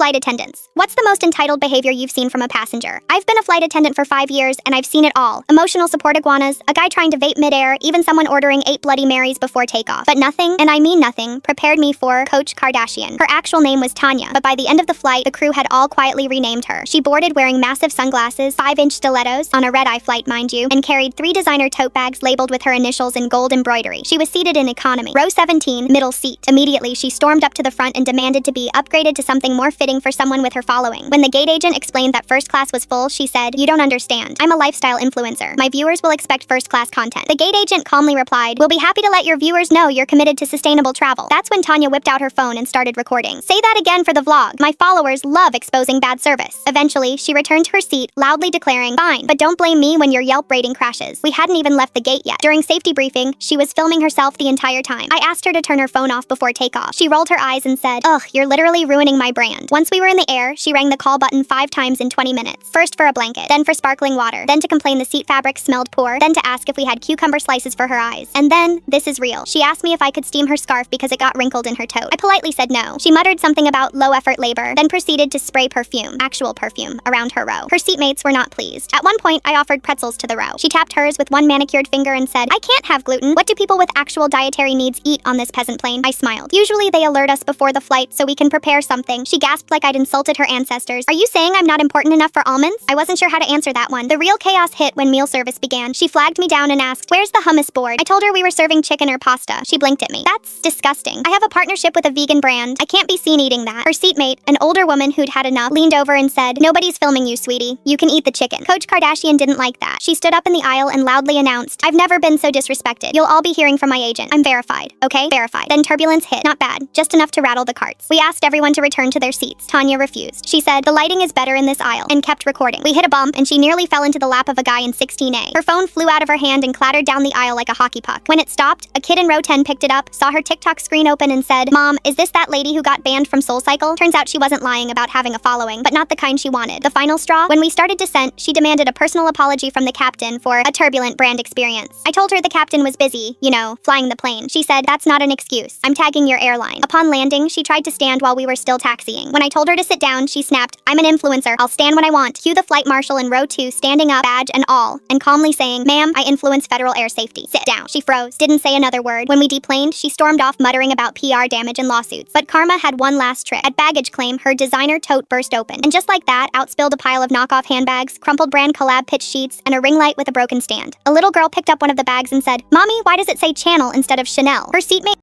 Flight attendants. What's the most entitled behavior you've seen from a passenger? I've been a flight attendant for 5 years, and I've seen it all. Emotional support iguanas, a guy trying to vape midair, even someone ordering 8 Bloody Marys before takeoff. But nothing, and I mean nothing, prepared me for Coach Kardashian. Her actual name was Tanya, but by the end of the flight, the crew had all quietly renamed her. She boarded wearing massive sunglasses, 5-inch stilettos, on a red-eye flight mind you, and carried 3 designer tote bags labeled with her initials in gold embroidery. She was seated in economy, row 17, middle seat. Immediately, she stormed up to the front and demanded to be upgraded to something more fitting for someone with her following. When the gate agent explained that first class was full, she said, "You don't understand. I'm a lifestyle influencer. My viewers will expect first class content." The gate agent calmly replied, "We'll be happy to let your viewers know you're committed to sustainable travel." That's when Tanya whipped out her phone and started recording. "Say that again for the vlog. My followers love exposing bad service." Eventually, she returned to her seat, loudly declaring, "Fine, but don't blame me when your Yelp rating crashes." We hadn't even left the gate yet. During safety briefing, she was filming herself the entire time. I asked her to turn her phone off before takeoff. She rolled her eyes and said, "Ugh, you're literally ruining my brand." Once we were in the air, she rang the call button 5 times in 20 minutes. First for a blanket, then for sparkling water, then to complain the seat fabric smelled poor, then to ask if we had cucumber slices for her eyes. And then, this is real, she asked me if I could steam her scarf because it got wrinkled in her tote. I politely said no. She muttered something about low-effort labor, then proceeded to spray perfume, actual perfume, around her row. Her seatmates were not pleased. At one point, I offered pretzels to the row. She tapped hers with one manicured finger and said, "I can't have gluten. What do people with actual dietary needs eat on this peasant plane?" I smiled. "Usually they alert us before the flight so we can prepare something." She gasped like I'd insulted her ancestors. "Are you saying I'm not important enough for almonds?" I wasn't sure how to answer that one. The real chaos hit when meal service began. She flagged me down and asked, "Where's the hummus board?" I told her we were serving chicken or pasta. She blinked at me. "That's disgusting. I have a partnership with a vegan brand. I can't be seen eating that." Her seatmate, an older woman who'd had enough, leaned over and said, "Nobody's filming you, sweetie. You can eat the chicken." Coach Kardashian didn't like that. She stood up in the aisle and loudly announced, "I've never been so disrespected. You'll all be hearing from my agent. I'm verified. Okay? Verified." Then turbulence hit. Not bad. Just enough to rattle the carts. We asked everyone to return to their seats. Tanya refused. She said, "The lighting is better in this aisle," and kept recording. We hit a bump, and she nearly fell into the lap of a guy in 16A. Her phone flew out of her hand and clattered down the aisle like a hockey puck. When it stopped, a kid in row 10 picked it up, saw her TikTok screen open and said, "Mom, is this that lady who got banned from SoulCycle?" Turns out she wasn't lying about having a following, but not the kind she wanted. The final straw? When we started descent, she demanded a personal apology from the captain for a turbulent brand experience. I told her the captain was busy, flying the plane. She said, "That's not an excuse. I'm tagging your airline." Upon landing, she tried to stand while we were still taxiing. When I told her to sit down, she snapped, "I'm an influencer. I'll stand when I want." Cue the flight marshal in row 2 standing up, badge and all, and calmly saying, "Ma'am, I influence federal air safety. Sit down." She froze, didn't say another word. When we deplaned, she stormed off muttering about PR damage and lawsuits. But karma had one last trick. At baggage claim, her designer tote burst open. And just like that, out spilled a pile of knockoff handbags, crumpled brand collab pitch sheets, and a ring light with a broken stand. A little girl picked up one of the bags and said, "Mommy, why does it say Channel instead of Chanel?" Her seatmate